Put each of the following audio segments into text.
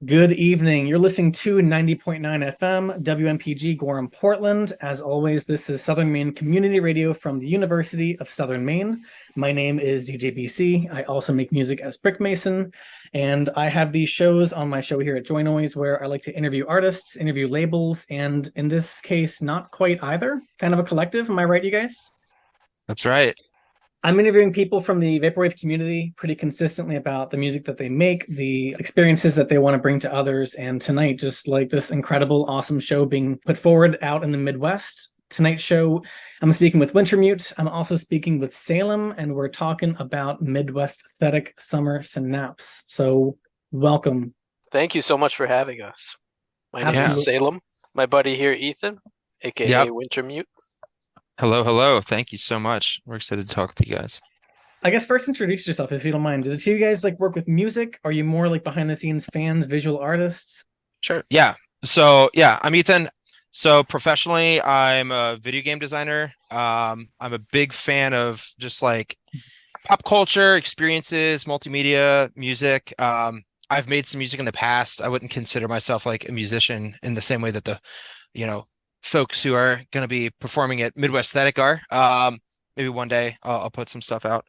Good evening. You're listening to 90.9 FM, WMPG Gorham, Portland. As always, this is Southern Maine Community Radio from the University of Southern Maine. My name is DJBC. I also make music as Brick Mason, and I have these shows on my show here at Joy Noise where I like to interview artists, interview labels, and in this case, not quite either. Kind of a collective. Am I right, you guys? That's right. I'm interviewing people from the vaporwave community pretty consistently about the music that they make, the experiences that they want to bring to others. And tonight, just like this incredible, awesome show being put forward out in the Midwest. Tonight's show, I'm speaking with Wintermu7e. I'm also speaking with Salem, and we're talking about Midwesthetic Summer Synapse. So, welcome. Thank you so much for having us. My name Yeah. is Absolutely. Salem. My buddy here, Ethan, aka Yep. Wintermute. Hello, hello. Thank you so much. We're excited to talk with you guys. I guess first introduce yourself if you don't mind. Do the two of you guys like work with music? Are you more like behind the scenes fans, visual artists? Sure. Yeah. So I'm Ethan. So professionally, I'm a video game designer. I'm a big fan of just like pop culture experiences, multimedia, music. I've made some music in the past. I wouldn't consider myself like a musician in the same way that the, you know, folks who are going to be performing at Midwesthetic are. Maybe one day I'll put some stuff out.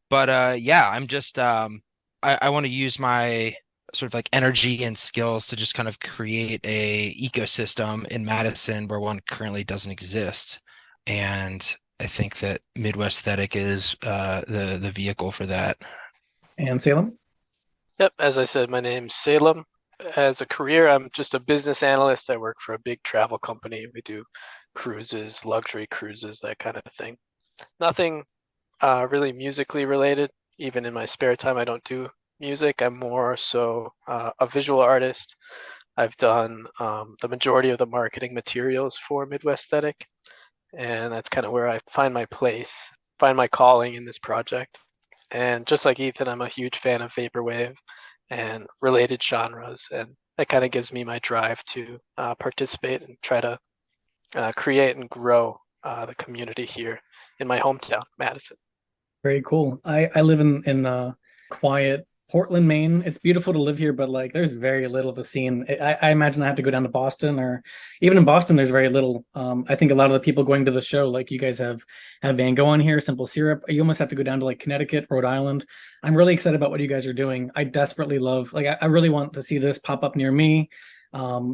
But yeah, I'm just I want to use my sort of like energy and skills to just kind of create a ecosystem in Madison where one currently doesn't exist. And I think that Midwesthetic is the vehicle for that. And Salem? Yep, as I said, my name's Salem. As a career, I'm just a business analyst. I work for a big travel company. We do cruises, luxury cruises, that kind of thing. Nothing really musically related. Even in my spare time, I don't do music. I'm more so a visual artist. I've done the majority of the marketing materials for Midwesthetic, and that's kind of where I find my place, find my calling in this project. And just like Ethan, I'm a huge fan of vaporwave and related genres, and that kind of gives me my drive to participate and try to create and grow the community here in my hometown, Madison. Very cool. I live in quiet Portland, Maine. It's beautiful to live here, but like there's very little of a scene. I imagine I have to go down to Boston, or even in Boston, there's very little. I think a lot of the people going to the show, like you guys have Van Gogh on here, Simple Syrup. You almost have to go down to like Connecticut, Rhode Island. I'm really excited about what you guys are doing. I desperately love, like, I really want to see this pop up near me.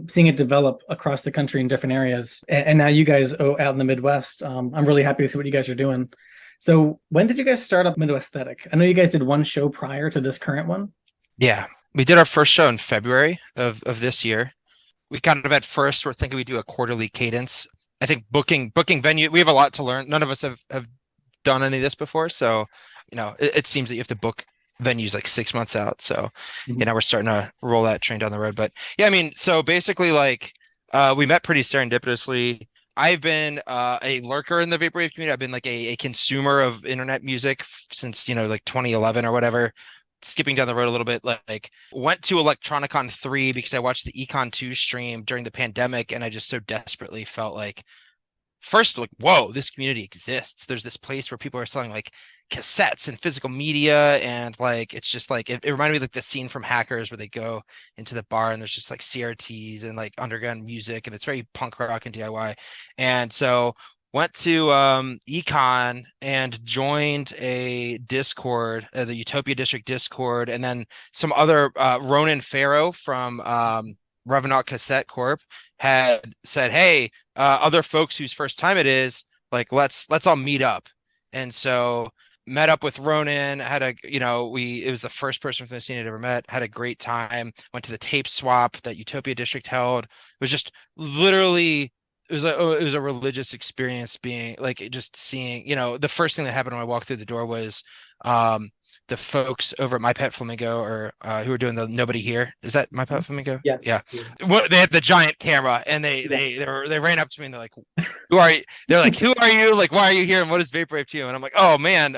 Seeing it develop across the country in different areas, and now you guys out in the Midwest. I'm really happy to see what you guys are doing. So when did you guys start up Midwesthetic? I know you guys did one show prior to this current one. Yeah, we did our first show in February of this year. We kind of at first were thinking we do a quarterly cadence. I think booking venue, we have a lot to learn. None of us have done any of this before, so it seems that you have to book venues like 6 months out. So Mhm. we're starting to roll that train down the road. But yeah, I mean, so basically like we met pretty serendipitously. I've been a lurker in the vaporwave community. I've been like a consumer of internet music since like 2011 or whatever. Skipping down the road a little bit, like went to Electronicon 3 because I watched the Econ 2 stream during the pandemic, and I just so desperately felt like first, like, whoa, this community exists. There's this place where people are selling like cassettes and physical media, and like it's just like it reminded me of, like the scene from Hackers where they go into the bar and there's just like CRTs and like underground music, and it's very punk rock and DIY. And so went to Econ and joined a Discord, the Utopia District Discord, and then some other Ronan Farrow from Revenant Cassette Corp had said, hey, other folks whose first time it is, like let's all meet up. And so met up with Ronan, had a it was the first person from the scene I'd ever met, had a great time, went to the tape swap that Utopia District held. It was just literally it was a religious experience, being like just seeing, the first thing that happened when I walked through the door was the folks over at My Pet Flamingo, or who were doing the Nobody Here. Is that My Pet Flamingo? Yeah. Yes. Yeah. What, they had the giant camera, and they ran up to me and they're like, "Who are you?" They're like, "Who are you? Like, why are you here? And what is vaporwave to you?" And I'm like, "Oh man,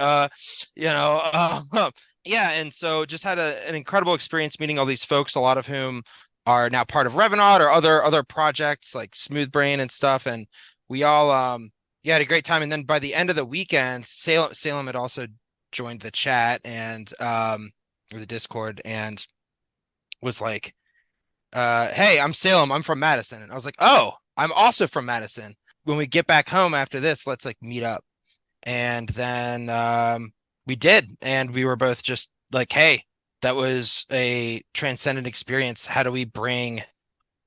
yeah." And so just had an incredible experience meeting all these folks, a lot of whom are now part of Revenant or other projects like Smooth Brain and stuff. And we all yeah, had a great time. And then by the end of the weekend, Salem had also joined the chat and or the Discord, and was like, hey, I'm Salem, I'm from Madison. And I was like, oh, I'm also from Madison. When we get back home after this, let's like meet up. And then we did, and we were both just like, hey, that was a transcendent experience. How do we bring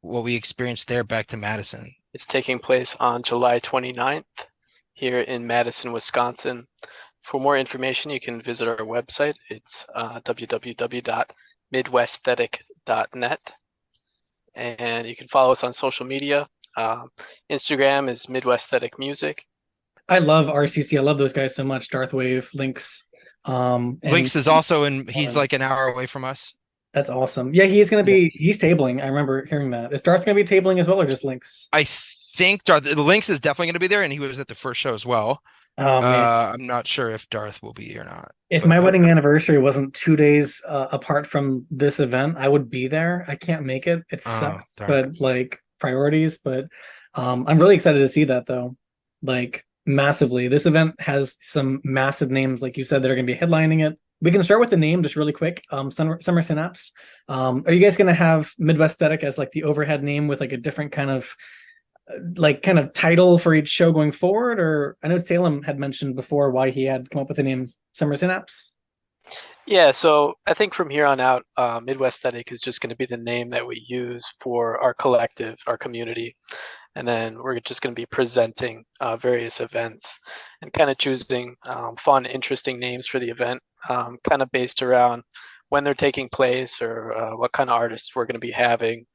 what we experienced there back to Madison? It's taking place on July 29th here in Madison, Wisconsin. For more information, you can visit our website. It's www.midwesthetic.net. And you can follow us on social media. Instagram is Midwesthetic Music. I love RCC. I love those guys so much. Darthwave, Lynx. And Lynx is also he's like an hour away from us. that's awesome. Yeah, he's tabling. I remember hearing that. Is Darth gonna be tabling as well, or just Lynx? I think Darth, the Lynx is definitely going to be there, and he was at the first show as well. Oh man. I'm not sure if Darth will be or not. If my wedding anniversary wasn't 2 days apart from this event, I would be there. I can't make it. It sucks, but like priorities. But I'm really excited to see that though. Like massively. This event has some massive names, like you said, that are going to be headlining it. We can start with the name just really quick. Summer Synapse. Are you guys going to have Midwesthetic as like the overhead name with like a different kind of title for each show going forward? Or I know Salem had mentioned before why he had come up with the name Summer Synapse. Yeah, so I think from here on out, Midwesthetic is just going to be the name that we use for our collective, our community. And then we're just going to be presenting various events and kind of choosing fun, interesting names for the event, kind of based around when they're taking place or what kind of artists we're going to be having,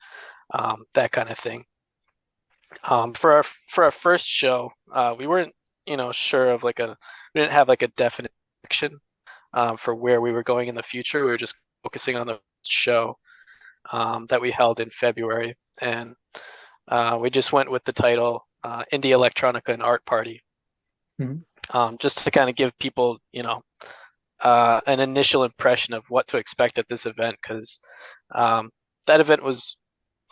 that kind of thing. For our first show, we weren't, sure of we didn't have like a definite direction for where we were going in the future. We were just focusing on the show that we held in February, and we just went with the title Indie Electronica and Art Party, just to kind of give people, an initial impression of what to expect at this event, because that event was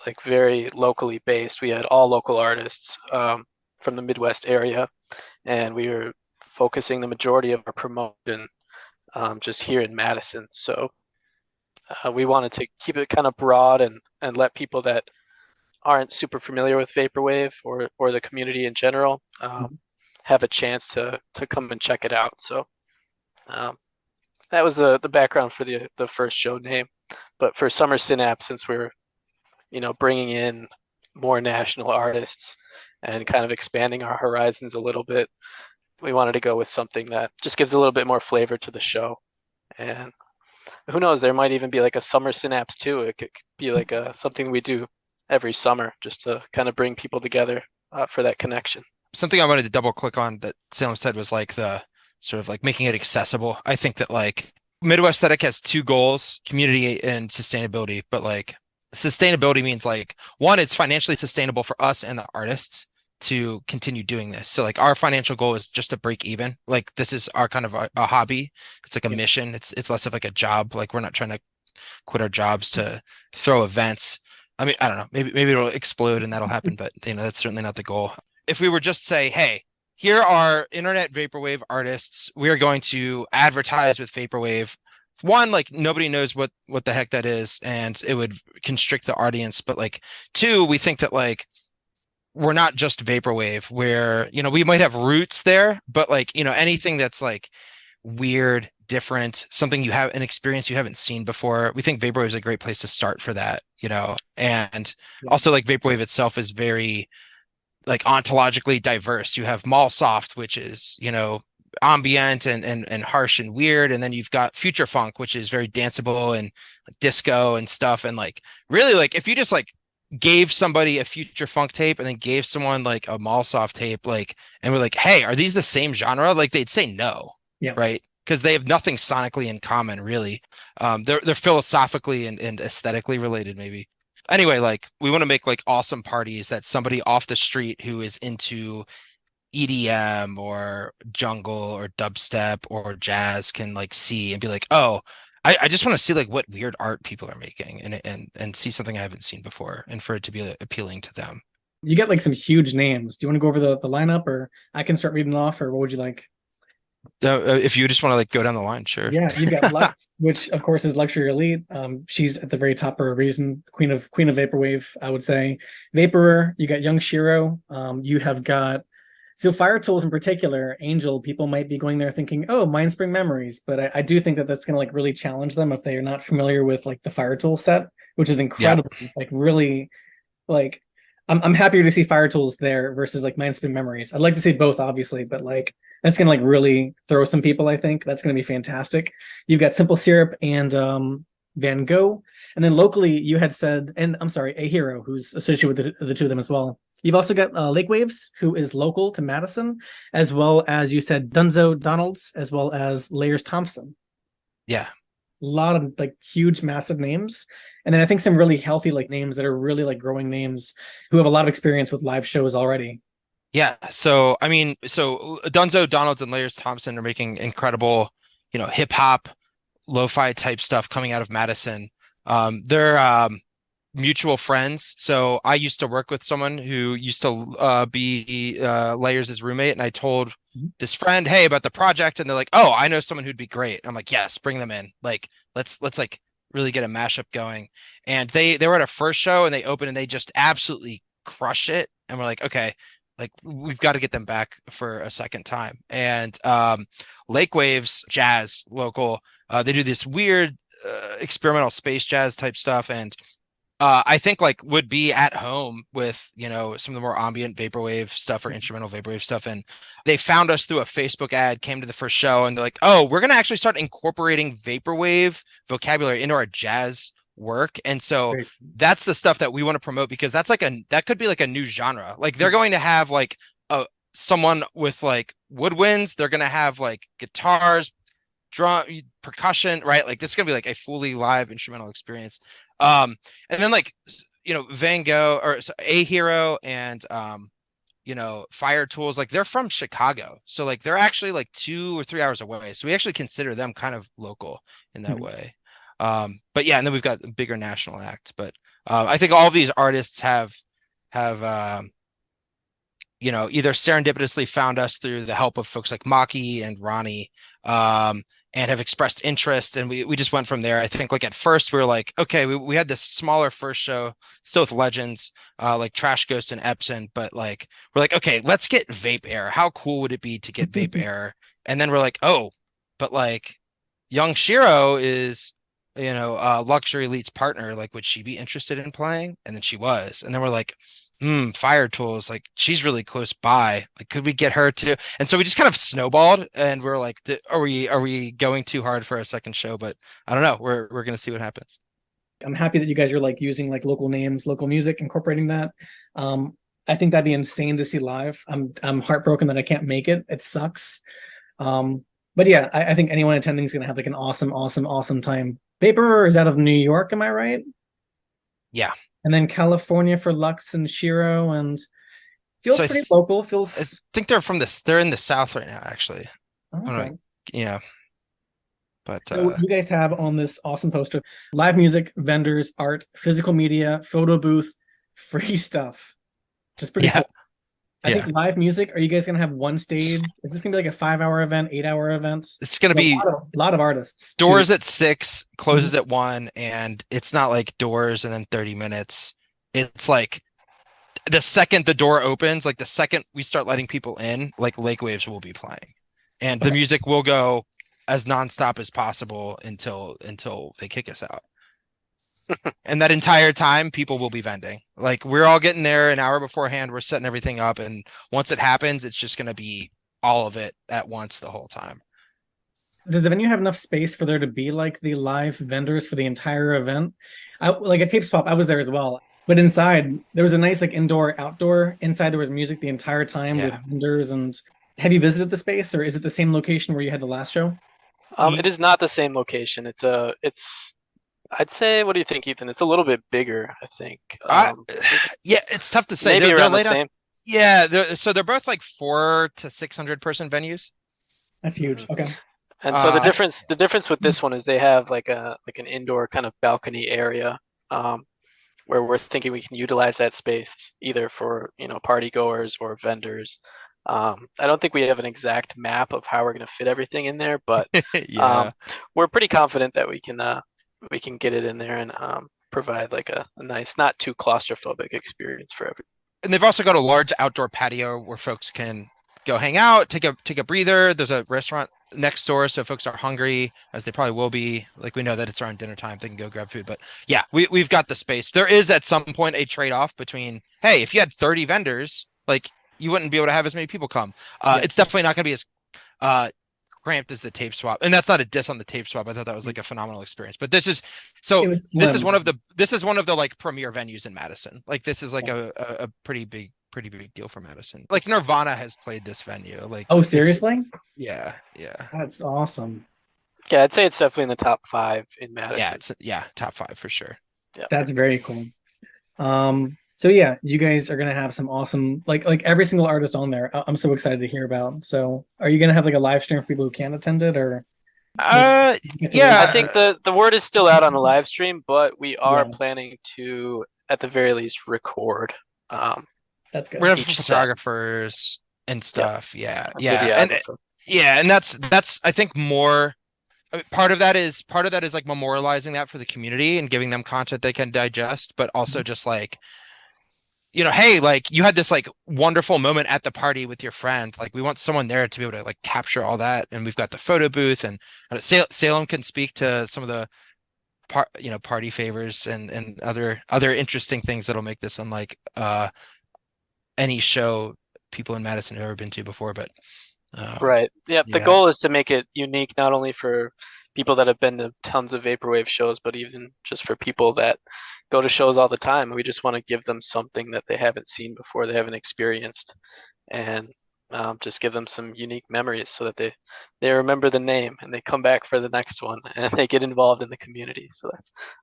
like very locally based. We had all local artists from the Midwest area, and we were focusing the majority of our promotion just here in Madison. So we wanted to keep it kind of broad and let people that aren't super familiar with Vaporwave or the community in general have a chance to come and check it out. So that was the background for the first show name. But for Summer Synapse, since we're bringing in more national artists and kind of expanding our horizons a little bit, we wanted to go with something that just gives a little bit more flavor to the show. And who knows, there might even be like a Summer Synapse too. It could be like something we do every summer just to kind of bring people together for that connection. Something I wanted to double click on that Salem said was like the sort of like making it accessible. I think that like Midwesthetic has two goals, community and sustainability, but like sustainability means like one, it's financially sustainable for us and the artists to continue doing this. So like our financial goal is just to break even. Like this is our kind of a hobby. It's like a mission. It's less of like a job. Like we're not trying to quit our jobs to throw events. I mean, I don't know, maybe it'll explode and that'll happen, but that's certainly not the goal. If we were just say, hey, here are internet Vaporwave artists, we are going to advertise with Vaporwave. One, like nobody knows what the heck that is, and it would constrict the audience. But like two, we think that like we're not just Vaporwave, where we might have roots there, but like anything that's like weird, different, something you have an experience you haven't seen before. We think Vaporwave is a great place to start for that, and also like Vaporwave itself is very like ontologically diverse. You have Mallsoft, which is ambient and harsh and weird, and then you've got future funk, which is very danceable and like, disco and stuff. And like really, like if you just like gave somebody a future funk tape and then gave someone like a Mallsoft tape, like, and we're like, hey, are these the same genre? Like they'd say no, right? Because they have nothing sonically in common, really. They're philosophically and aesthetically related, maybe. Anyway, like we want to make like awesome parties that somebody off the street who is into EDM or jungle or dubstep or jazz can like see and be like, oh, I just want to see like what weird art people are making and see something I haven't seen before, and for it to be appealing to them. You get like some huge names. Do you want to go over the lineup, or I can start reading off, or what would you like? If you just want to like go down the line, sure. Yeah, you've got Lux, which of course is luxury elite. She's at the very top for a reason. Queen of vaporwave, I would say. Vaporer, you got Young Shiro. You have got so Fire Tools in particular, Angel. People might be going there thinking, "Oh, Mindspring Memories," but I do think that that's going to like really challenge them if they are not familiar with like the Fire Tool set, which is Yeah. incredible. Like really, like I'm happier to see Fire Tools there versus like Mindspin Memories. I'd like to see both, obviously, but like that's gonna like really throw some people. I think that's gonna be fantastic. You've got Simple Syrup and Van Gogh, and then locally you had said, and I'm sorry, A Hero, who's associated with the two of them as well. You've also got Lake Waves, who is local to Madison, as well as you said Dunzo Donalds, as well as Layers Thompson. Yeah. A lot of like huge, massive names. And then I think some really healthy like names that are really like growing names who have a lot of experience with live shows already. Yeah. So, I mean, so Dunzo Donalds and Layers Thompson are making incredible, hip hop, lo-fi type stuff coming out of Madison. They're mutual friends. So I used to work with someone who used to be Layers' roommate, and I told this friend, hey, about the project, and they're like, oh, I know someone who'd be great. I'm like, yes, bring them in. Like, let's like really get a mashup going. And they were at a first show and they opened and they just absolutely crush it. And we're like, okay, like we've got to get them back for a second time. And Lake Waves Jazz local, they do this weird experimental space jazz type stuff, and I think like would be at home with, some of the more ambient vaporwave stuff or instrumental vaporwave stuff. And they found us through a Facebook ad, came to the first show, and they're like, oh, we're going to actually start incorporating vaporwave vocabulary into our jazz work. And so Great. that's the stuff that we want to promote, because that's like that could be like a new genre. Like they're going to have like someone with like woodwinds, they're going to have like guitars, drum, percussion, right? Like this is gonna be like a fully live instrumental experience. And then like Van Gogh or A Hero and Fire Tools, like they're from Chicago, so like they're actually like 2 or 3 hours away, so we actually consider them kind of local in that way. But yeah, and then we've got a bigger national act. But I think all of these artists have either serendipitously found us through the help of folks like Maki and Ronnie, and have expressed interest. And we just went from there. I think like at first we were like, okay, we had this smaller first show, still with legends, like Trash Ghost and Epson, but like, we're like, okay, let's get Vape Air. How cool would it be to get Vape Air? And then we're like, oh, but like Young Shiro is, Luxury Elite's partner. Like, would she be interested in playing? And then she was. And then we're like, Fire Tools, like she's really close by. Like, could we get her too? And so we just kind of snowballed, and we're like, are we going too hard for our second show? But I don't know. We're gonna see what happens. I'm happy that you guys are like using like local names, local music, incorporating that. I think that'd be insane to see live. I'm heartbroken that I can't make it. It sucks. But yeah, I think anyone attending is gonna have like an awesome, awesome, awesome time. Vapor is out of New York, am I right? Yeah. And then California for Lux and Shiro, and feels So pretty local. I Feels think they're in the South right now, actually. I don't okay. know. Yeah. But So you guys have on this awesome poster live music, vendors, art, physical media, photo booth, free stuff. Just pretty yeah, cool. I yeah. think live music. Are you guys gonna have one stage? Is this gonna be like a 5-hour event, 8-hour event? It's gonna A be lot of artists. Too. doors at 6, closes at 1, and it's not like doors and then 30 minutes. It's like the second the door opens, like the second we start letting people in, like Lake Waves will be playing, and the music will go as nonstop as possible until they kick us out. And that entire time, people will be vending. Like we're all getting there an hour beforehand. We're setting everything up, and once it happens, it's just gonna be all of it at once the whole time. Does the venue have enough space for there to be like the live vendors for the entire event? Like at Tape Swap, I was there as well. But inside, there was a nice like indoor, outdoor. Inside, there was music the entire time with vendors. And have you visited the space, or is it the same location where you had the last show? It is not the same location. I'd say, what do you think, Ethan? It's a little bit bigger, I think. Yeah, it's tough to say. Maybe they're around the laid out- same. Yeah, so they're both like 400 to 600 person venues. That's huge. Okay. And so the difference with this one is they have like an indoor kind of balcony area, where we're thinking we can utilize that space either for party goers or vendors. I don't think we have an exact map of how we're going to fit everything in there, but Yeah. we're pretty confident that we can get it in there and provide like a nice, not too claustrophobic experience for everyone. And they've also got a large outdoor patio where folks can go hang out, take a breather. There's a restaurant next door, so if folks are hungry, as they probably will be, like we know that it's around dinner time, they can go grab food. But yeah, we've got the space. There is at some point a trade-off between, hey, if you had 30 vendors, like you wouldn't be able to have as many people come. Yeah. It's definitely not going to be as cramped as the tape swap, and that's not a diss on the tape swap. I thought that was like a phenomenal experience. But this is so It was this is slim. one of the like premier venues in Madison. Like this is like a pretty big deal for Madison. Like Nirvana has played this venue. Like Oh, it's seriously? yeah. That's awesome. Yeah, I'd say it's definitely in the top 5 in Yeah, Madison. it's top 5 for sure. Yeah. That's very cool. So yeah, you guys are gonna have some awesome, like every single artist on there. I'm so excited to hear about. So, are you gonna have like a live stream for people who can't attend it, or Yeah. I think the word is still out on the live stream, but we are Yeah. planning to, at the very least, record. That's good. We're gonna have each set. photographers and stuff. Yeah. a And videographer. yeah, and that's I think more part of that is like memorializing that for the community and giving them content they can digest, but also just like, you know, hey, like you had this like wonderful moment at the party with your friend. Like we want someone there to be able to like capture all that. And we've got the photo booth, and Salem can speak to some of the party favors and other interesting things that'll make this unlike any show people in Madison have ever been to before. But Right. Yep. The yeah. goal is to make it unique, not only for people that have been to tons of vaporwave shows, but even just for people that go to shows all the time. We just want to give them something that they haven't seen before, they haven't experienced, and just give them some unique memories so that they remember the name and they come back for the next one and they get involved in the community. So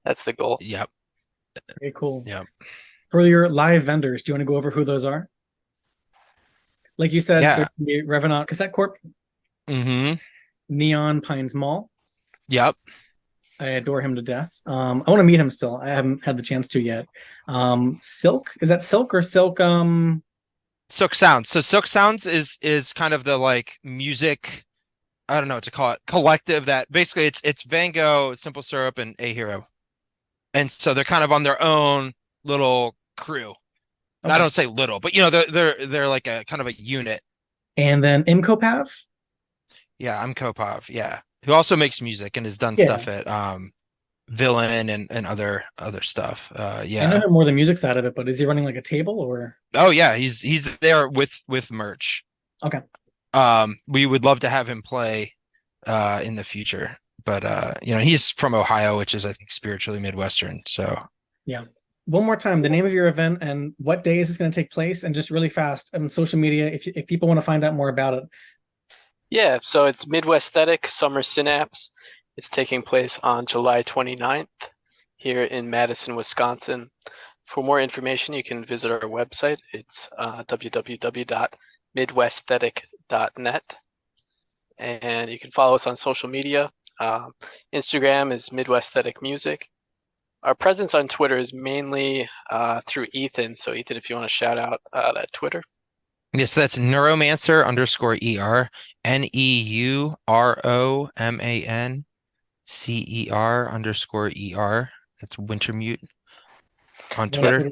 that's the goal. Yep. Very cool. Yep. For your live vendors, do you want to go over who those are? Like you said, Yeah. there's the Revenant Cassette Corp, Mm-hmm. Neon Pines Mall. Yep. I adore him to death. I want to meet him still. I haven't had the chance to yet. Silk, is that Silk or Silk? Silk Sounds. So Silk Sounds is kind of the like music, I don't know what to call it, collective that basically it's Van Gogh, Simple Syrup, and A Hero. And so they're kind of on their own little crew. And I Okay. don't say little, but you know, they're like a kind of a unit. And then Imcopav. Yeah, I'm Kopov, yeah. Who also makes music and has done Yeah. stuff at Villain and other stuff. I know Yeah. him more the music side of it, but is he running like a table or? Oh yeah, he's there with merch. Okay. We would love to have him play in the future. But you know, he's from Ohio, which is I think spiritually Midwestern. So Yeah. One more time, the name of your event and what day is this going to take place, and just really fast on social media if people want to find out more about it. Yeah, so it's MIDWESTHETIC Summer Synapse. It's taking place on July 29th here in Madison, Wisconsin. For more information, you can visit our website. It's www.midwesthetic.net. And you can follow us on social media. Instagram is Midwesthetic Music. Our presence on Twitter is mainly through Ethan. So Ethan, if you want to shout out that Twitter. yes, that's Neuromancer _ER, NEUROMANCER _ER. That's Wintermute on Twitter.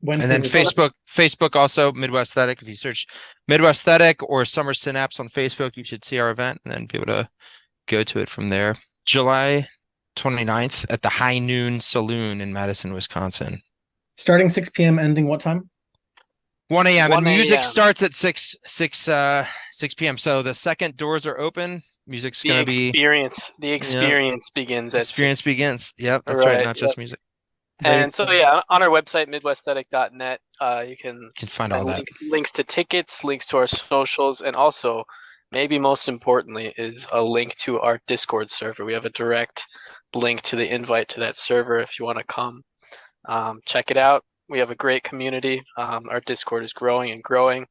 And then Facebook also Midwesthetic. If you search Midwesthetic or Summer Synapse on Facebook, you should see our event and then be able to go to it from there. July 29th at the High Noon Saloon in Madison, Wisconsin. Starting 6 p.m., ending what time? 1 a.m. 1 and music a.m. starts at 6 p.m. So the second doors are open. Music's gonna be The experience begins at experience 6. begins. Yep, that's right, not just music. And so yeah, on our website midwesthetic.net, you can Find all that. links to tickets, links to our socials, and also maybe most importantly is a link to our Discord server. We have a direct link to the invite to that server if you want to come. Check it out. We have a great community. Our Discord is growing and growing.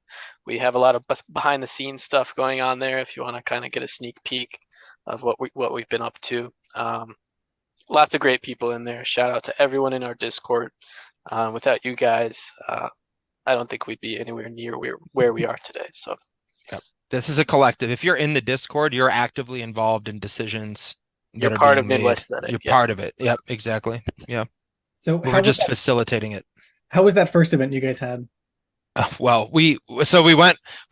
We have a lot of behind the scenes stuff going on there if you want to kind of get a sneak peek of what we've been up to. Lots of great people in there. Shout out to everyone in our Discord. Without you guys, I don't think we'd be anywhere near where we are today. So This is a collective. If you're in the Discord, you're actively involved in decisions You're that are part being of made. MIDWESTHETIC. You're Yeah. part of it. Yep, exactly. Yeah. So We're just facilitating it. how was that first event you guys had? Well, we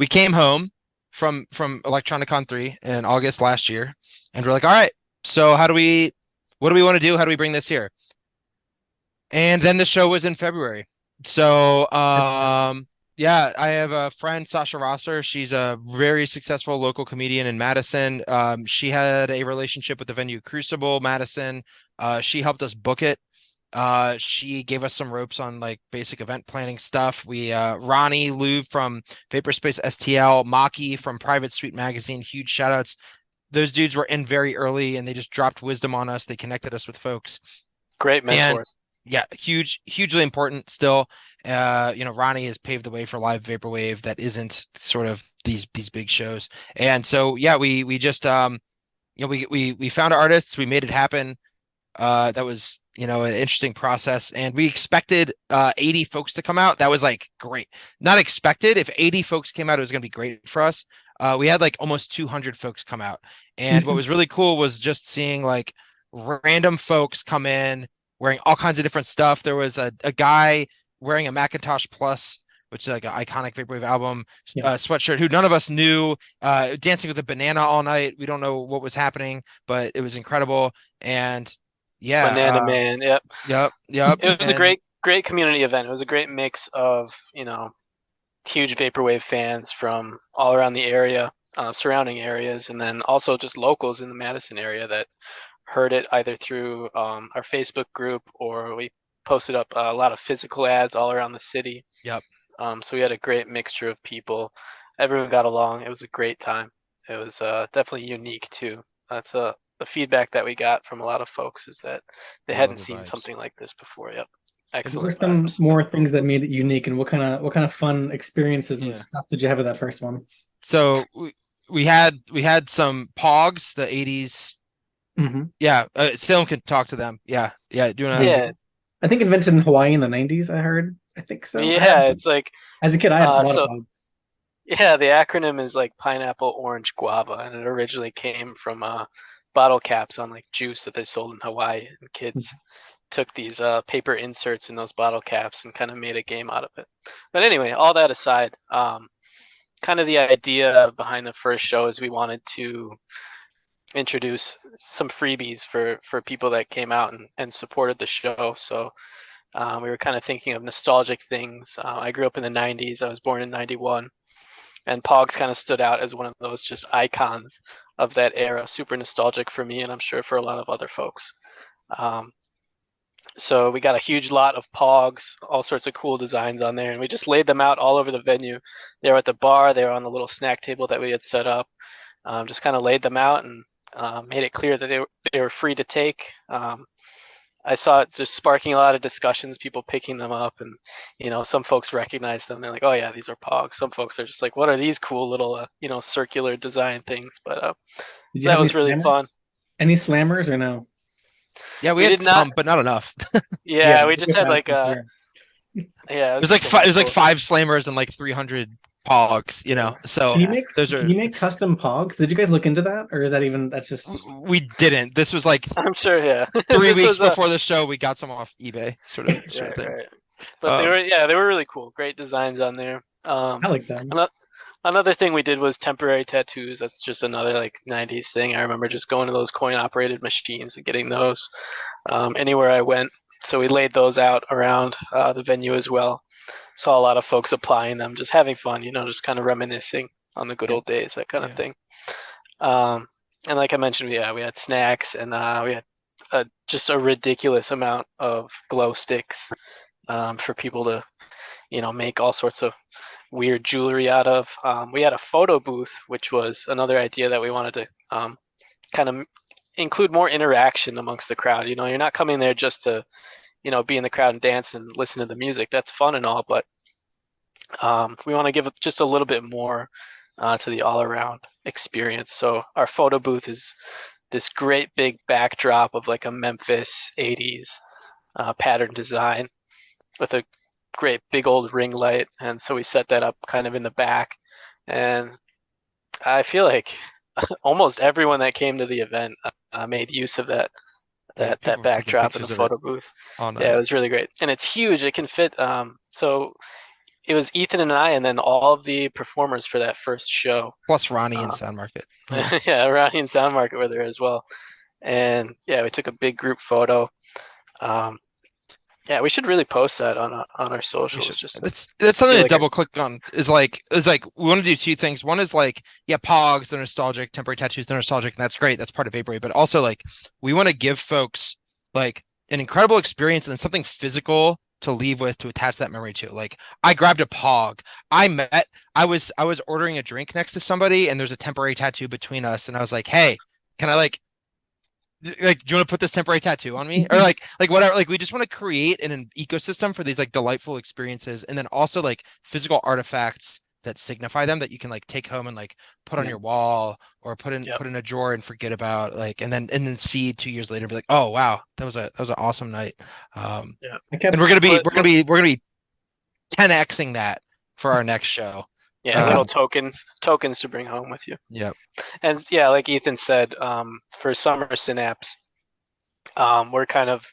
came home from Electronicon 3 in August last year, and we're like, all right, so what do we want to do? How do we bring this here? And then the show was in February. So yeah, I have a friend, Sasha Rosser. She's a very successful local comedian in Madison. She had a relationship with the venue Crucible Madison. She helped us book it. She gave us some ropes on like basic event planning stuff. We Ronnie Louv from Vaporspace STL, Maki from Private Suite Magazine, huge shout outs. Those dudes were in very early and they just dropped wisdom on us. They connected us with folks. Great And mentors. yeah, hugely important still. Ronnie has paved the way for live vaporwave that isn't sort of these big shows. And so yeah, we just we found artists, we made it happen. That was, an interesting process, and we expected 80 folks to come out. That was like great. Not expected. If 80 folks came out, it was going to be great for us. We had like almost 200 folks come out, and what was really cool was just seeing like random folks come in wearing all kinds of different stuff. There was a guy wearing a Macintosh Plus, which is like an iconic vaporwave album sweatshirt, who none of us knew, dancing with a banana all night. We don't know what was happening, but it was incredible. And yeah, Banana Man. Yep. yep. It was a And great community event. It was a great mix of, huge vaporwave fans from all around the area, surrounding areas, and then also just locals in the Madison area that heard it either through our Facebook group, or we posted up a lot of physical ads all around the city. yep. So we had a great mixture of people. Everyone got along. It was a great time. It was definitely unique too. That's the feedback that we got from a lot of folks is that they They love hadn't the seen vibes. something like this before. Yep. What were Excellent some vibes. more things that made it unique, and what kind of fun experiences and Yeah. stuff did you have at that first one? So we had some Pogs, the 80s. Mm-hmm. Yeah, Salem can talk to them. Yeah. Do you want to? Yeah. I think invented in Hawaii in the 90s, I heard. I think so. Yeah, it's like As a kid, I had a lot so of bugs. yeah, the acronym is like pineapple, orange, guava, and it originally came from bottle caps on like juice that they sold in Hawaii, and kids took these paper inserts in those bottle caps and kind of made a game out of it. But anyway, all that aside, kind of the idea behind the first show is we wanted to introduce some freebies for people that came out and supported the show. So we were kind of thinking of nostalgic things. I grew up in the 90s. I was born in 91. And Pogs kind of stood out as one of those just icons of that era. Super nostalgic for me, and I'm sure for a lot of other folks. So we got a huge lot of Pogs, all sorts of cool designs on there, and we just laid them out all over the venue. They were at the bar, they were on the little snack table that we had set up. Just kind of laid them out and made it clear that they were free to take. I saw it just sparking a lot of discussions, people picking them up, and some folks recognize them. They're like, "Oh yeah, these are Pogs." Some folks are just like, "What are these cool little circular design things?" But Did you that have any was really slammers? fun. Any slammers or no? Yeah, we We had did not. some, but not enough. Yeah, we just just had like asking for- yeah. It was There's like just a there's like handful. 5 slammers and like 300 Pogs. So Can you make those can are you make custom pogs? Did you guys look into that, or is that even that's just we didn't. This was like I'm sure. Yeah, 3 this weeks was before the show. We got some off eBay, sort of right, thing. right. But Um, they were really cool. Great designs on there. I like them. Another thing we did was temporary tattoos. That's just another like 90s thing. I remember just going to those coin operated machines and getting those anywhere I went. So we laid those out around the venue as well. Saw a lot of folks applying them, just having fun, just kind of reminiscing on the good old days, that kind of thing. And like I mentioned, we had snacks, and we had just a ridiculous amount of glow sticks for people to, make all sorts of weird jewelry out of. We had a photo booth, which was another idea that we wanted to kind of include more interaction amongst the crowd. You're not coming there just to, be in the crowd and dance and listen to the music. That's fun and all, but we want to give just a little bit more to the all-around experience. So our photo booth is this great big backdrop of like a Memphis 80s pattern design with a great big old ring light. And so we set that up kind of in the back. And I feel like almost everyone that came to the event made use of that Yeah, that people that were taking backdrop in the pictures of it photo booth. all Yeah, it night. was really great, and it's huge. It can fit. So it was Ethan and I, and then all of the performers for that first show. Plus Ronnie and Uh, Sound Market. Yeah. yeah, Ronnie and Sound Market were there as well, and yeah, we took a big group photo. Um, yeah, we should really post that on our We socials. should. Just That's something feel to like double click on. Is like we want to do two things. One is like, yeah, pogs, they're nostalgic, temporary tattoos, they're nostalgic, and that's great. That's part of Vaporwave. But also like we want to give folks like an incredible experience and something physical to leave with to attach that memory to. Like I grabbed a pog. I was ordering a drink next to somebody and there's a temporary tattoo between us. And I was like, hey, can I like do you want to put this temporary tattoo on me or like whatever, like we just want to create an ecosystem for these like delightful experiences and then also like physical artifacts that signify them that you can like take home and like put on Yeah. your wall or Yep. put in a drawer and forget about, like, and then see 2 years later and be like, oh wow, that was an awesome night. Yeah. I kept And we're Put- gonna be 10xing that for our next show. yeah, Okay. little tokens to bring home with you. Yep. And yeah, like Ethan said, for summer Synapse, we're kind of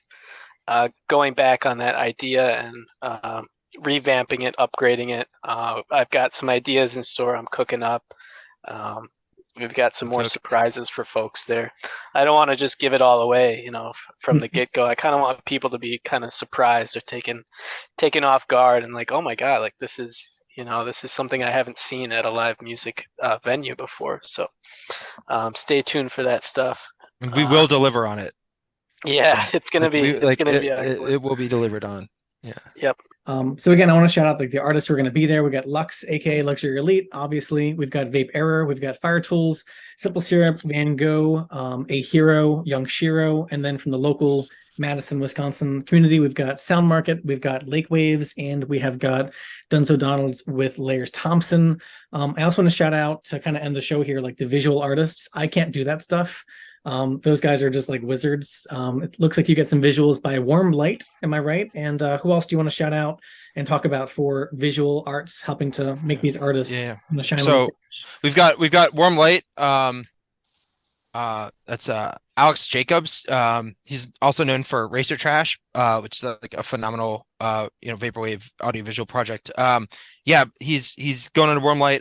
going back on that idea and revamping it, upgrading it. I've got some ideas in store I'm cooking up. We've got some more Cook. surprises for folks there. I don't want to just give it all away, from the get go. I kind of want people to be kind of surprised or taken off guard and like, oh my god, like this is something I haven't seen at a live music venue before. So stay tuned for that stuff. And we will deliver on it. Yeah, it's gonna Like be we like excellent. it will be delivered on. Yeah. Yep. Mm-hmm. So again, I want to shout out like the artists who are going to be there. We got Lux, aka Luxury Elite. Obviously, we've got Vape Error, we've got Fire Tools, Simple Syrup, Van Gogh, A Hero, Young Shiro, and then from the local Madison, Wisconsin community, we've got Sound Market, we've got Lake Waves, and we have got Dunzo Donalds with Layers Thompson. I also want to shout out to kind of end the show here, like the visual artists. I can't do that stuff. Those guys are just like wizards. It looks like you get some visuals by Warm Light. Am I right? And who else do you want to shout out and talk about for visual arts helping to make these artists shine on So the stage? we've got Warm Light. That's Alex Jacobs. He's also known for Racer Trash, which is like a phenomenal vaporwave audiovisual project. Yeah, he's going into Warm Light.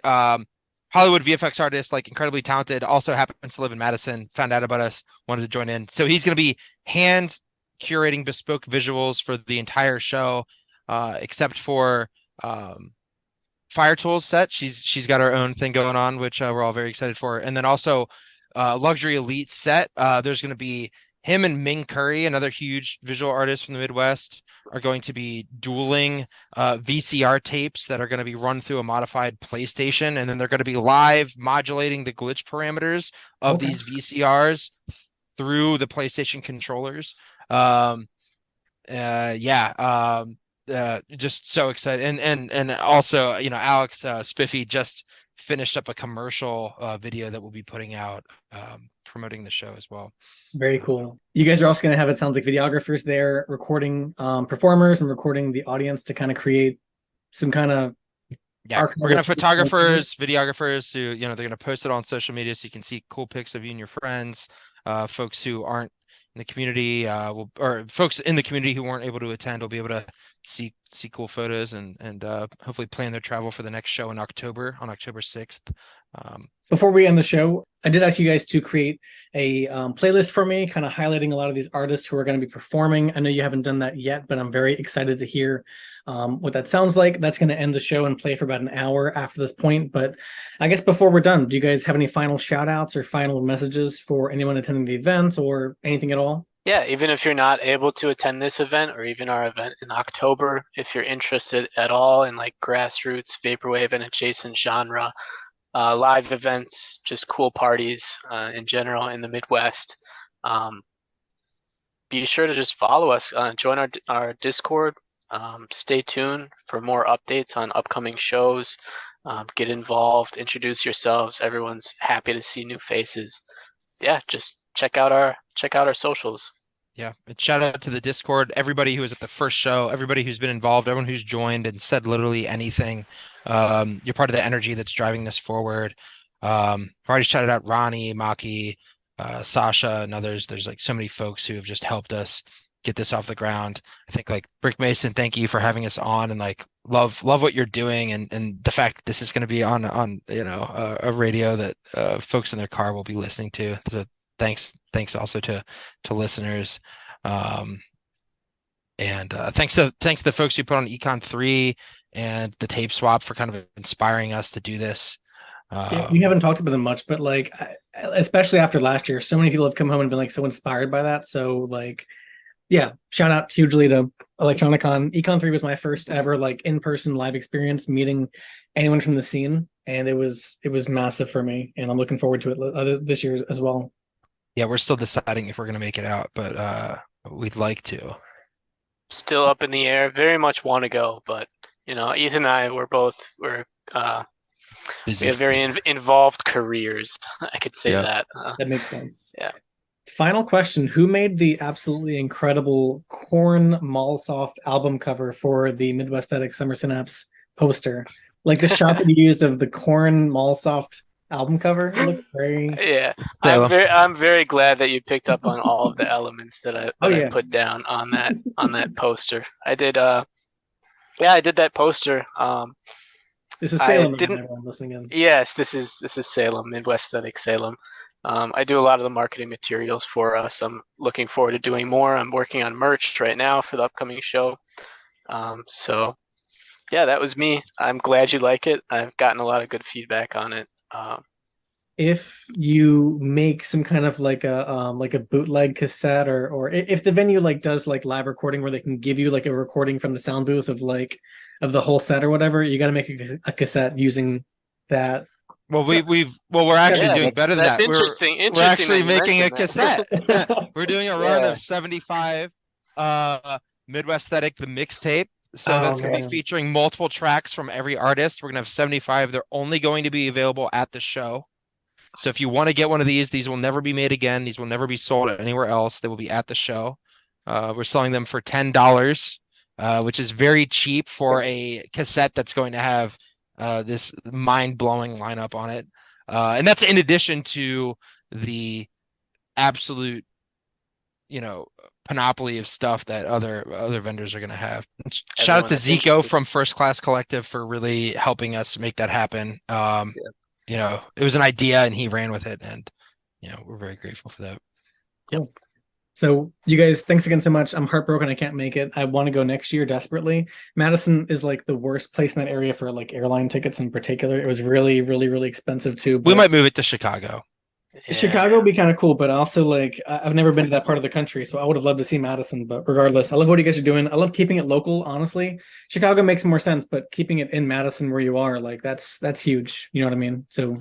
Hollywood VFX artist, like incredibly talented, also happens to live in Madison, found out about us, wanted to join in. So he's going to be hand curating bespoke visuals for the entire show, except for Fire Tools set. She's got her own thing going on, which we're all very excited for. And then also Luxury Elite set. There's going to be him and Ming Curry, another huge visual artist from the Midwest, are going to be dueling VCR tapes that are going to be run through a modified PlayStation, and then they're going to be live modulating the glitch parameters of these VCRs through the PlayStation controllers. Just so excited. And also, Alex Spiffy just finished up a commercial video that we'll be putting out promoting the show as well. Very cool. You guys are also going to have, it sounds like, videographers there recording performers and recording the audience to kind of create some kind of we're gonna have photographers, videographers who they're gonna post it on social media so you can see cool pics of you and your friends. Folks who aren't in the community or folks in the community who weren't able to attend will be able to see cool photos and hopefully plan their travel for the next show on October 6th. Before we end the show, I did ask you guys to create a playlist for me, kind of highlighting a lot of these artists who are going to be performing. I know you haven't done that yet, but I'm very excited to hear what that sounds like. That's going to end the show and play for about an hour after this point. But I guess before we're done, do you guys have any final shout outs or final messages for anyone attending the event or anything at all? Yeah, even if you're not able to attend this event or even our event in October, if you're interested at all in like grassroots, vaporwave, and adjacent genre, live events, just cool parties in general in the Midwest, be sure to just follow us, join our Discord, stay tuned for more updates on upcoming shows, get involved, introduce yourselves. Everyone's happy to see new faces. Yeah, just check out our socials. Yeah, and shout out to the Discord, everybody who was at the first show, everybody who's been involved, everyone who's joined and said literally anything. You're part of the energy that's driving this forward. I've already shouted out Ronnie, Maki, Sasha, and others. There's like so many folks who have just helped us get this off the ground. I think like Brick Mason, thank you for having us on, and like love what you're doing, and the fact that this is going to be on a radio that folks in their car will be listening to. So thanks also to listeners. And thanks to the folks who put on Econ 3 and the tape swap for kind of inspiring us to do this. Yeah, we haven't talked about them much, but like, especially after last year, so many people have come home and been like so inspired by that. So like, yeah, shout out hugely to Electronicon. Econ 3 was my first ever like in-person live experience meeting anyone from the scene, and it was massive for me, and I'm looking forward to it this year as well. Yeah, we're still deciding if we're going to make it out, but we'd like to. Still up in the air. Very much want to go, but Ethan and I we're Busy. we have very involved careers. I could say that. That makes sense. Yeah. Final question: who made the absolutely incredible Korn Mallsoft album cover for the Midwesthetic Summer Synapse poster? Like the shot that you used of the Korn Mallsoft album cover, it looked very. Yeah, I'm very glad that you picked up on all of the elements that I put down on that poster. I did. I did that poster. This is Salem. Everyone listening in. Yes, this is Salem, Midwesthetic Salem. I do a lot of the marketing materials for us. I'm looking forward to doing more. I'm working on merch right now for the upcoming show. So yeah, that was me. I'm glad you like it. I've gotten a lot of good feedback on it. If you make some kind of like a bootleg cassette, or if the venue like does like live recording where they can give you like a recording from the sound booth of the whole set or whatever, you got to make a cassette using that. Well, we're actually doing better than that. Interesting. We're actually making a cassette. We're doing a run of 75 Midwesthetic, the mixtape. So that's going to be featuring multiple tracks from every artist. We're going to have 75. They're only going to be available at the show. So if you want to get one of these will never be made again. These will never be sold anywhere else. They will be at the show. We're selling them for $10, which is very cheap for a cassette that's going to have this mind-blowing lineup on it. And that's in addition to the absolute, panoply of stuff that other vendors are going to have. Shout out to Zico from First Class Collective for really helping us make that happen. It was an idea and he ran with it, and we're very grateful for that. Yep. So you guys, thanks again so much. I'm heartbroken I can't make it. I want to go next year desperately. Madison is like the worst place in that area for like airline tickets in particular. It was really, really, really expensive too. We might move it to Chicago. Yeah. Chicago would be kind of cool, but also like I've never been to that part of the country, so I would have loved to see Madison. But regardless, I love what you guys are doing. I love keeping it local. Honestly, Chicago makes more sense, but keeping it in Madison where you are, like that's huge. You know what I mean? So,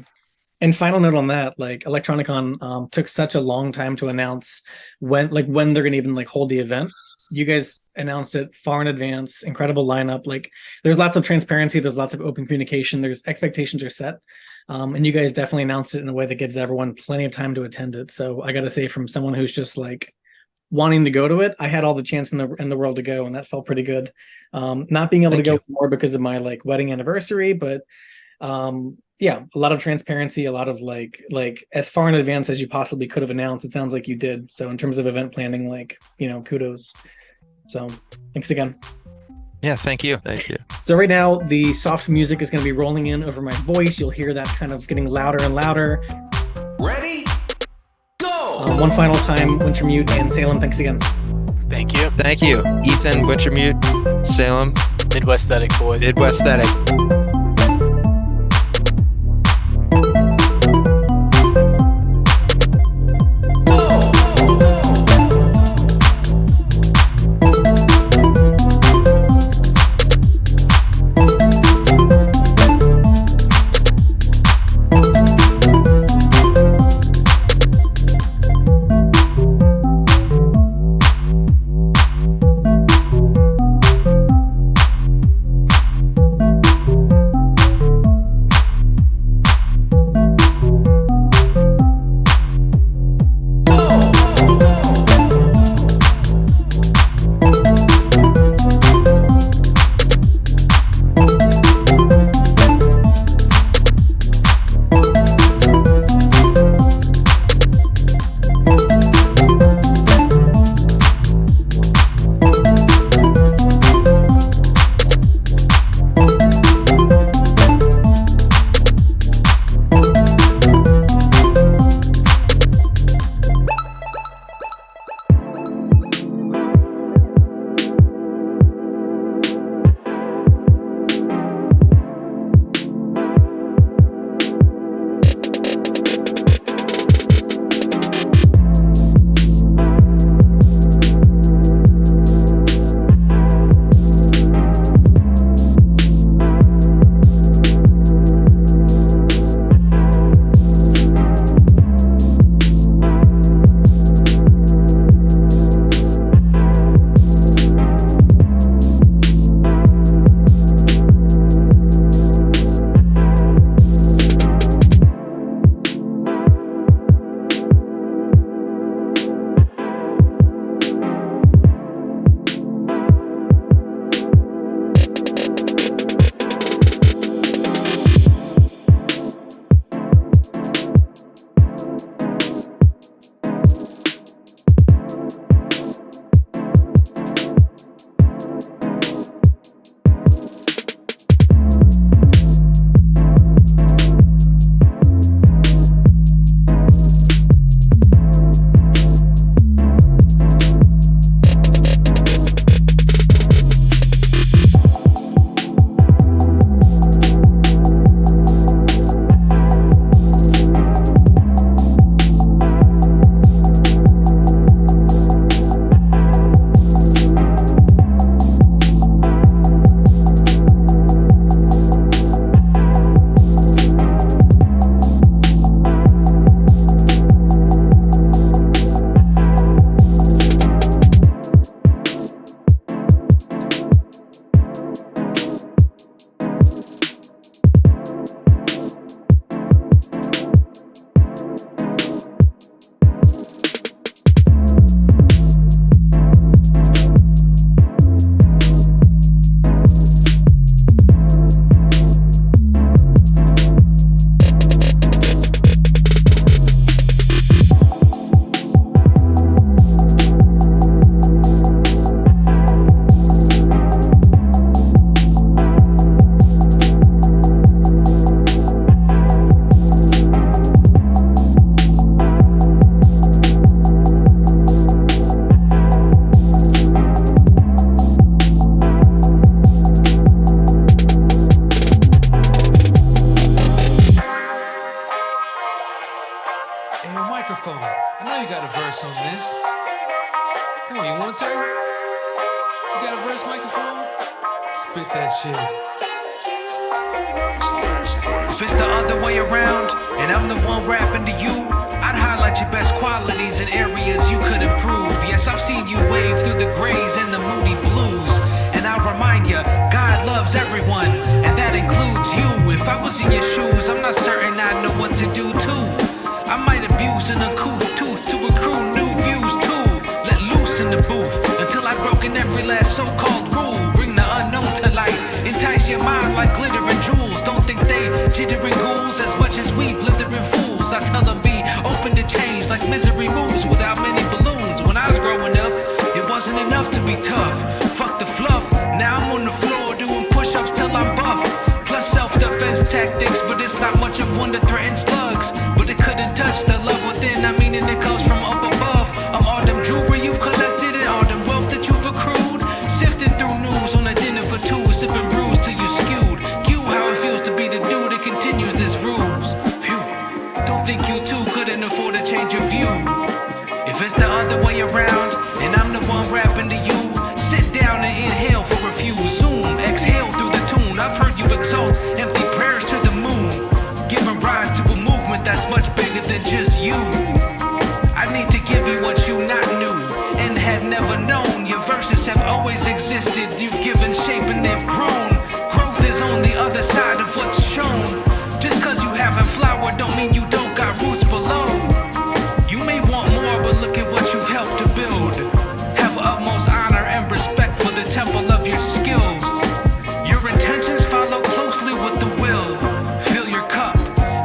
and final note on that, like Electronicon took such a long time to announce when they're going to even like hold the event. You guys announced it far in advance. Incredible lineup. Like there's lots of transparency. There's lots of open communication. There's expectations are set. And you guys definitely announced it in a way that gives everyone plenty of time to attend it. So I got to say, from someone who's just like wanting to go to it, I had all the chance in the world to go, and that felt pretty good. Not being able to go more because of my like wedding anniversary, but yeah, a lot of transparency, a lot of like as far in advance as you possibly could have announced. It sounds like you did. So in terms of event planning, like kudos. So thanks again. Yeah, thank you. Thank you. So right now, the soft music is going to be rolling in over my voice. You'll hear that kind of getting louder and louder. Ready? Go! One final time, Wintermu7e and Salem, thanks again. Thank you. Thank you. Ethan, Wintermu7e, Salem. Midwesthetic boys. Midwesthetic. If it's the other way around, and I'm the one rapping to you, I'd highlight your best qualities and areas you could improve. Yes, I've seen you wave through the grays and the moody blues. And I'll remind you, God loves everyone, and that includes you. If I was in your shoes, I'm not certain I'd know what to do too. I might abuse an uncouth tooth to accrue new views too. Let loose in the booth until I've broken every last so-called rule. Bring the unknown to light, entice your mind like glitter and jewels. Don't think they jittering ghouls as much as we blithering fools. I tell them be open to change like misery moves without many balloons. When I was growing up, it wasn't enough to be tough. Fuck the fluff, now I'm on the floor doing push-ups till I'm buff. Plus self-defense tactics, but it's not much of one to threaten slugs. But it couldn't touch the love within, I mean, and it comes from up above. I'm all them jewelry you've collected and all them wealth that you've accrued. Sifting through news on a dinner for two, sipping brews till you skewed. Cue how it feels to be the dude that continues this rules. Phew, don't think you too couldn't afford to change your view. If it's the other way around, and I'm the one rapping to you, sit down and inhale for a few. Zoom, exhale through the tune. I've heard you exalt empty prayers to the moon, giving rise to a movement that's much bigger than just you. I need to give you what you not knew and have never known. Your verses have always existed. You've given shape and they've grown. Growth is on the other side of what's shown. Just cause you haven't flowered don't mean you don't got roots below. You may want more, but look at what you've helped to build. Have utmost honor and respect for the temple of your skills. Your intentions follow closely with the will. Fill your cup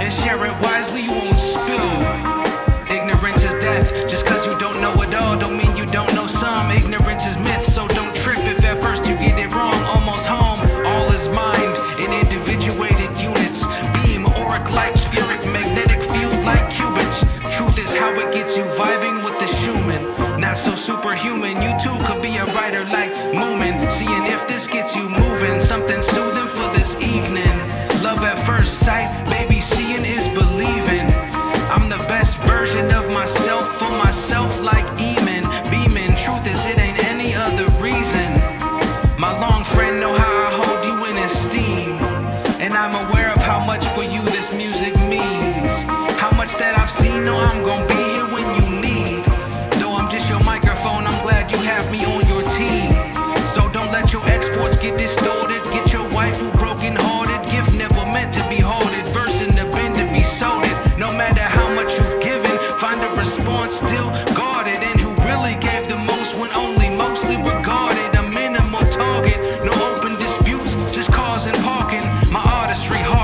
and share it wisely, you won't spill. Ignorance is death. Just cause you don't know it all don't mean you don't know some. Ignorance is myth, so don't trip if at first you get it wrong. Almost home, all is mind in individuated units. Beam, auric light, spheric, magnetic field like qubits. Truth is how it gets you vibing with the Schumann. Not so superhuman, you too could be a writer like Moomin. Seeing if this gets you moving, something soothing for this evening. Love at first sight, baby, seeing is believing. I'm the best version of myself for myself like Eamon. Beaming, truth is it ain't any other reason. My long friend know how I hold you in esteem, and I'm aware of how much for you this music means. How much that I've seen, know I'm gonna be here when you need. Though I'm just your microphone, I'm glad you have me on your team. So don't let your exports get distorted. Get your waifu broken hearted. Gift never meant to be hoarded. Verse in the bin to be sold it. No matter how much you've given, find a response still guarded. And who really gave the most when only mostly regarded. A minimal target, no open disputes, just causing parking. My artistry hard.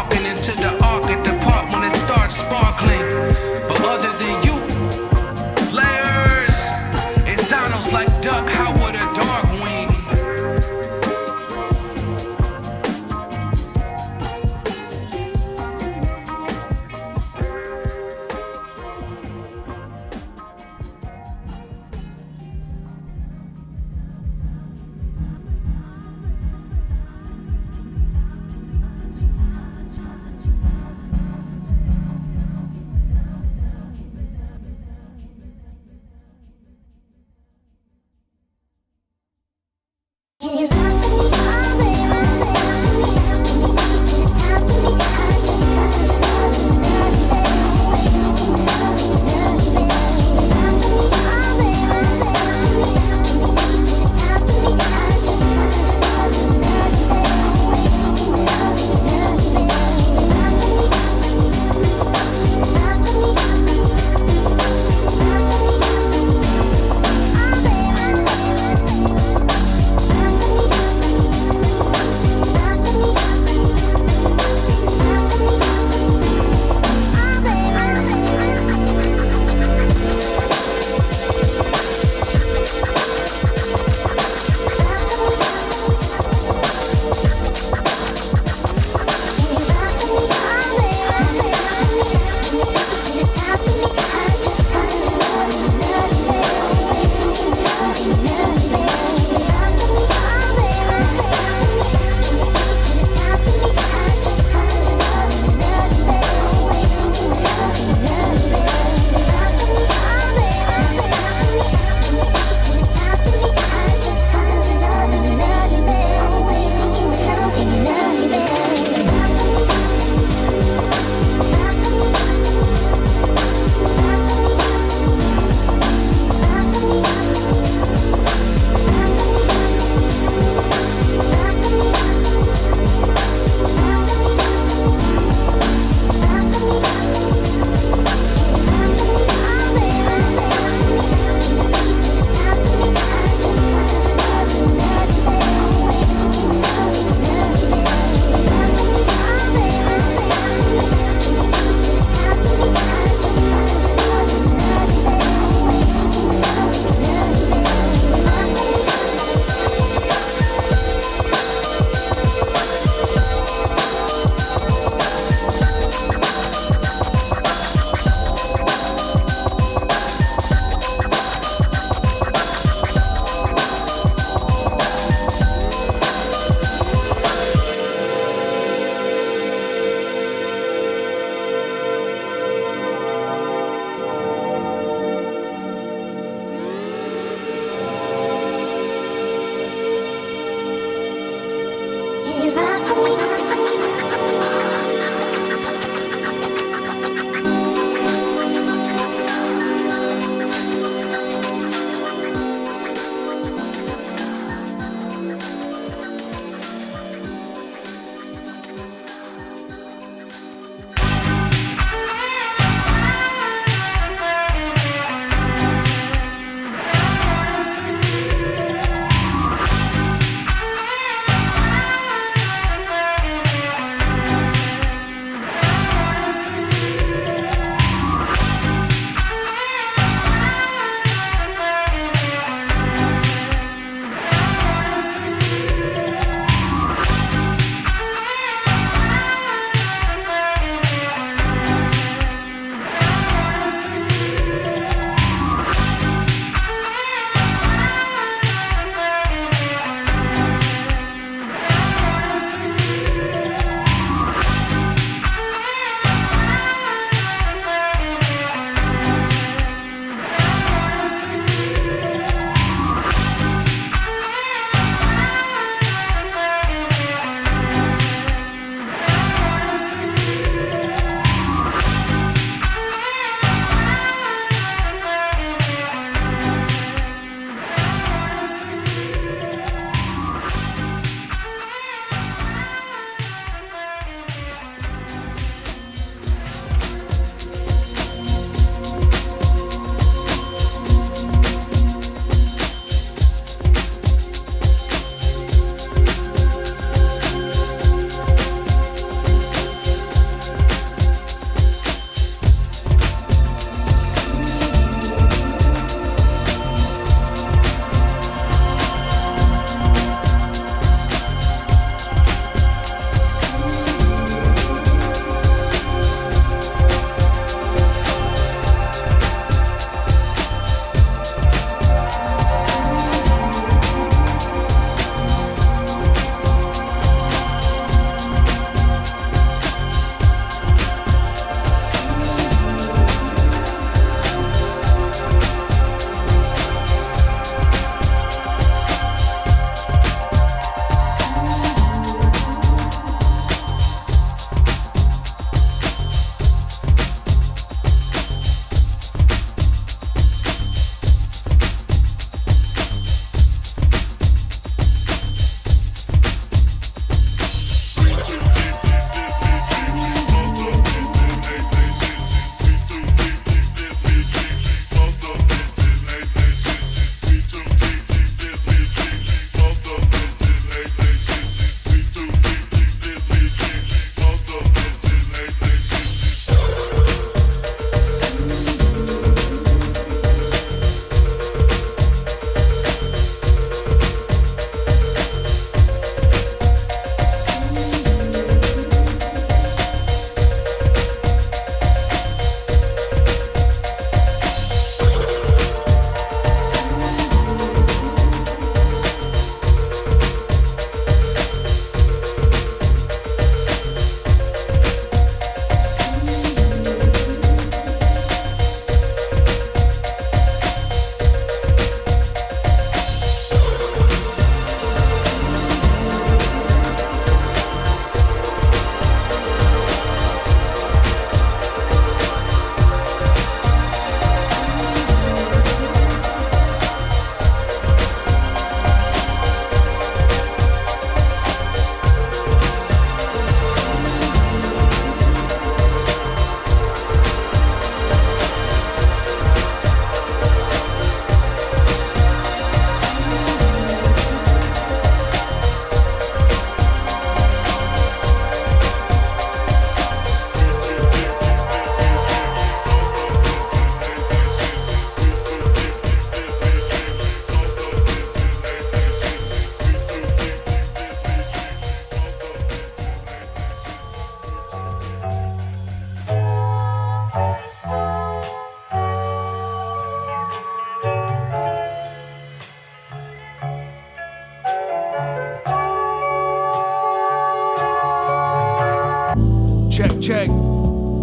Check, check.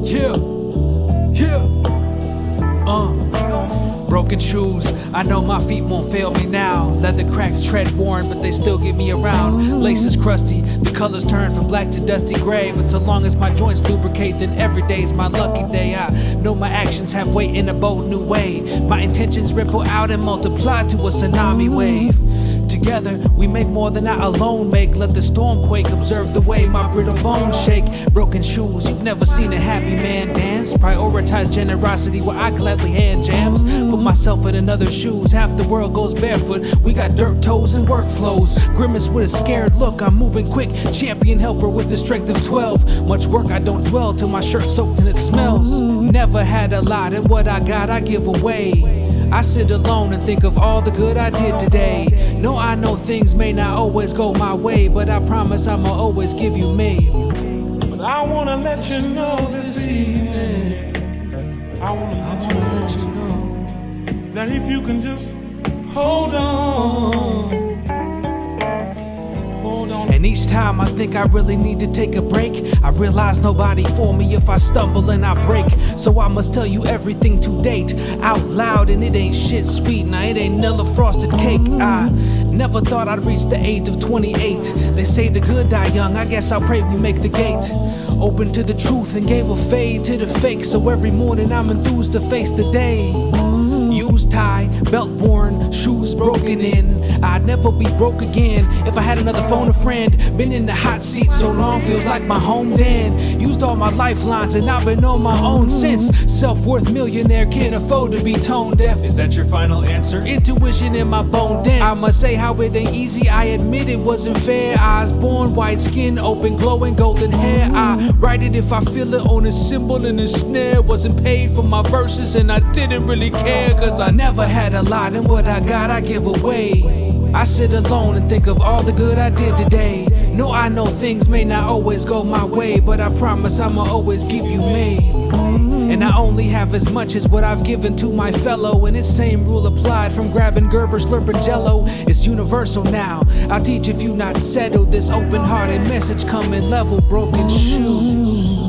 Yeah, yeah. Broken broken shoes. I know my feet won't fail me now. Leather cracks, tread worn, but they still get me around. Laces crusty, the colors turn from black to dusty gray. But so long as my joints lubricate, then every day's my lucky day. I know my actions have weight in a bold new way. My intentions ripple out and multiply to a tsunami wave. Together, we make more than I alone make. Let the storm quake, observe the way my brittle bones shake. Broken shoes, you've never seen a happy man dance. Prioritize generosity where I gladly hand jams. Put myself in another's shoes, half the world goes barefoot. We got dirt toes and workflows. Grimace with a scared look, I'm moving quick. Champion helper with the strength of 12. Much work, I don't dwell till my shirt soaked and it smells. Never had a lot, and what I got I give away. I sit alone and think of all the good I did today. No, I know things may not always go my way, but I promise I'ma always give you me. But I wanna let you know this evening, I wanna let you know that if you can just hold on. And each time I think I really need to take a break, I realize nobody for me if I stumble and I break. So I must tell you everything to date out loud, and it ain't shit sweet. Now it ain't Nilla frosted cake. I never thought I'd reach the age of 28. They say the good die young, I guess I'll pray we make the gate open to the truth and gave a fade to the fake. So every morning I'm enthused to face the day. Used tie, belt worn, shoes broken in. I'd never be broke again if I had another phone a friend. Been in the hot seat so long, feels like my home den. Used all my lifelines and I've been on my own since. Self-worth millionaire, can't afford to be tone deaf. Is that your final answer? Intuition in my bone dance. I must say how it ain't easy, I admit it wasn't fair. I was born white skin, open glowing golden hair. I write it if I feel it on a cymbal and a snare. Wasn't paid for my verses and I didn't really care, cause I never had a lot, and what I got I give away. I sit alone and think of all the good I did today. No, I know things may not always go my way, but I promise I'ma always give you me. And I only have as much as what I've given to my fellow, and it's same rule applied from grabbing Gerber, slurping Jello. It's universal now. I'll teach if you not settled. This open-hearted message coming level, broken shoes.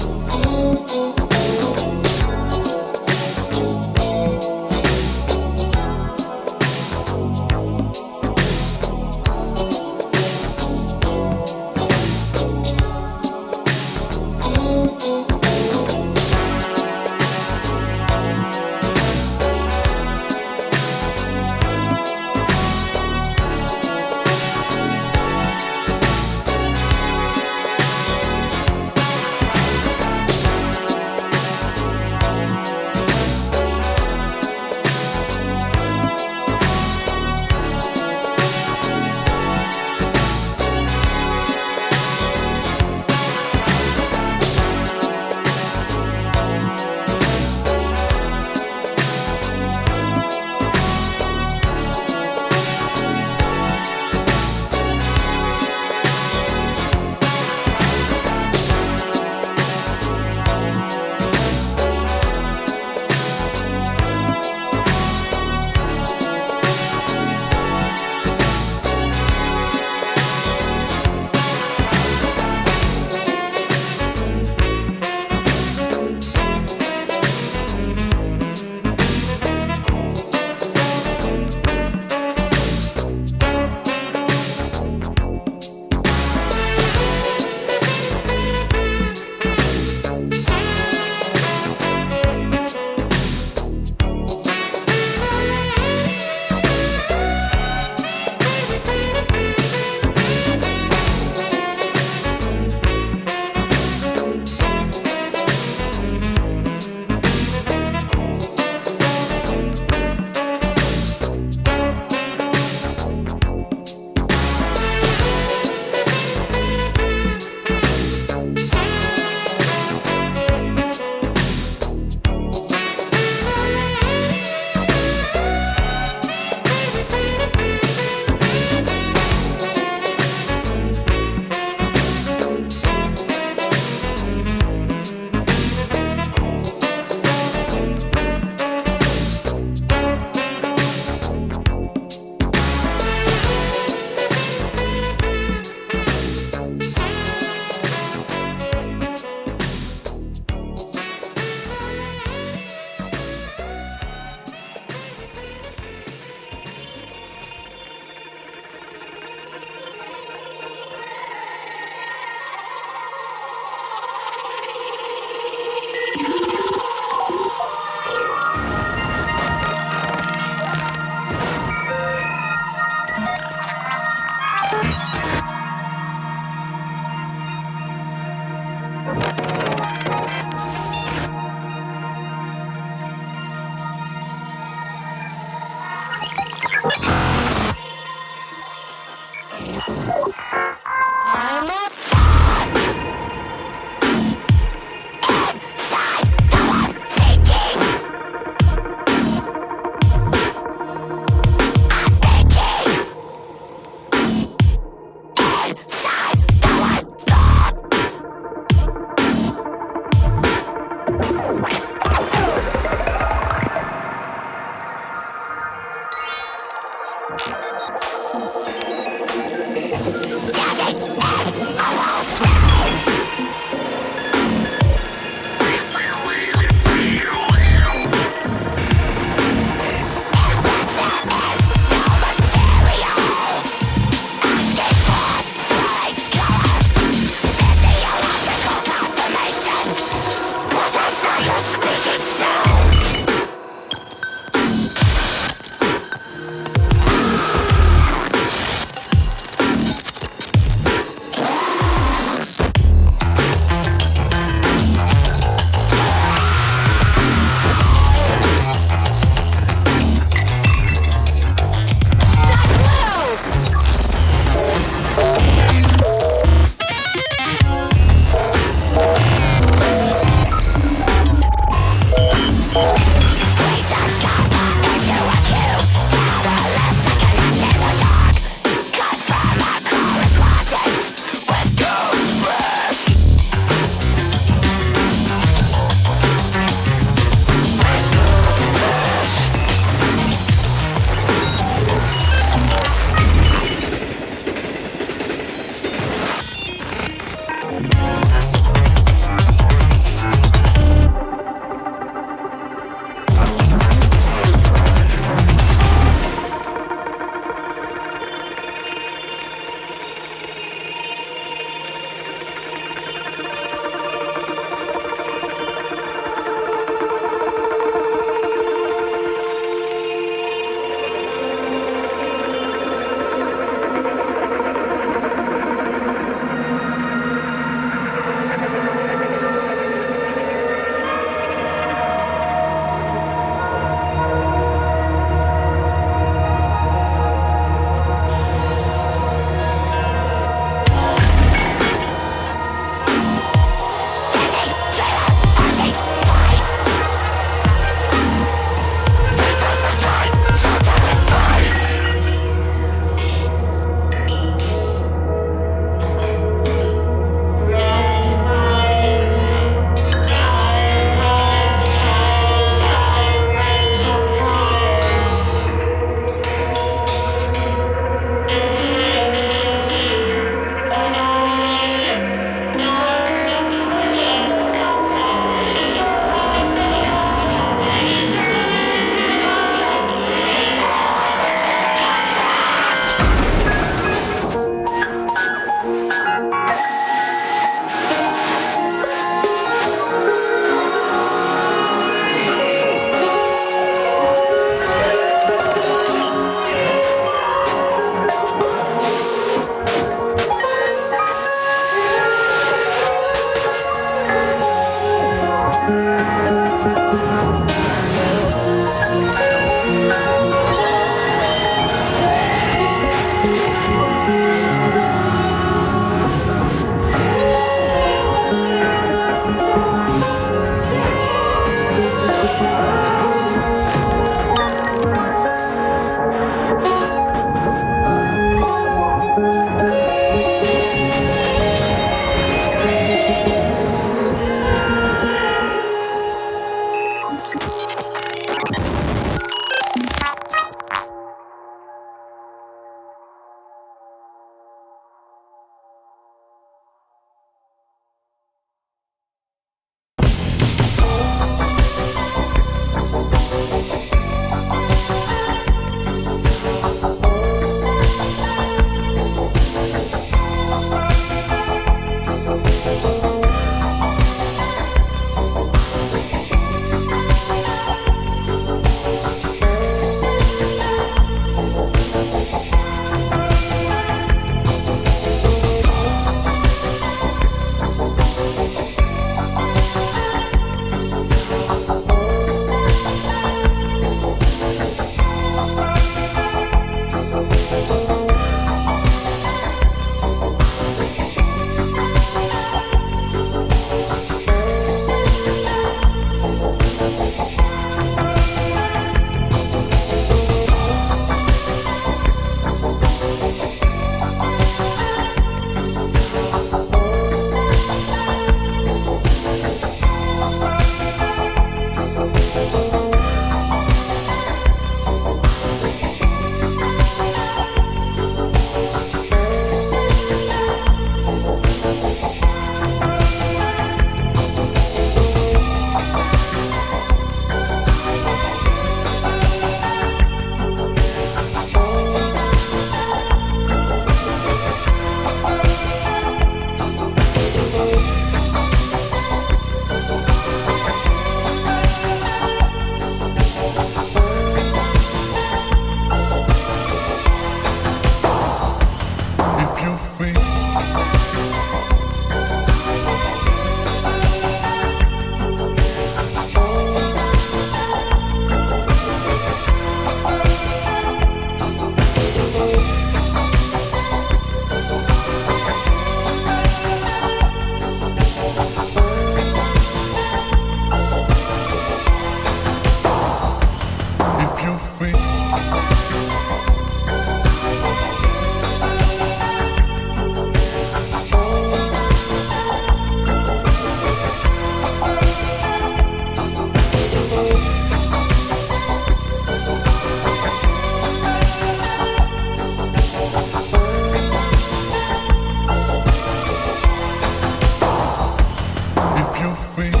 If you feel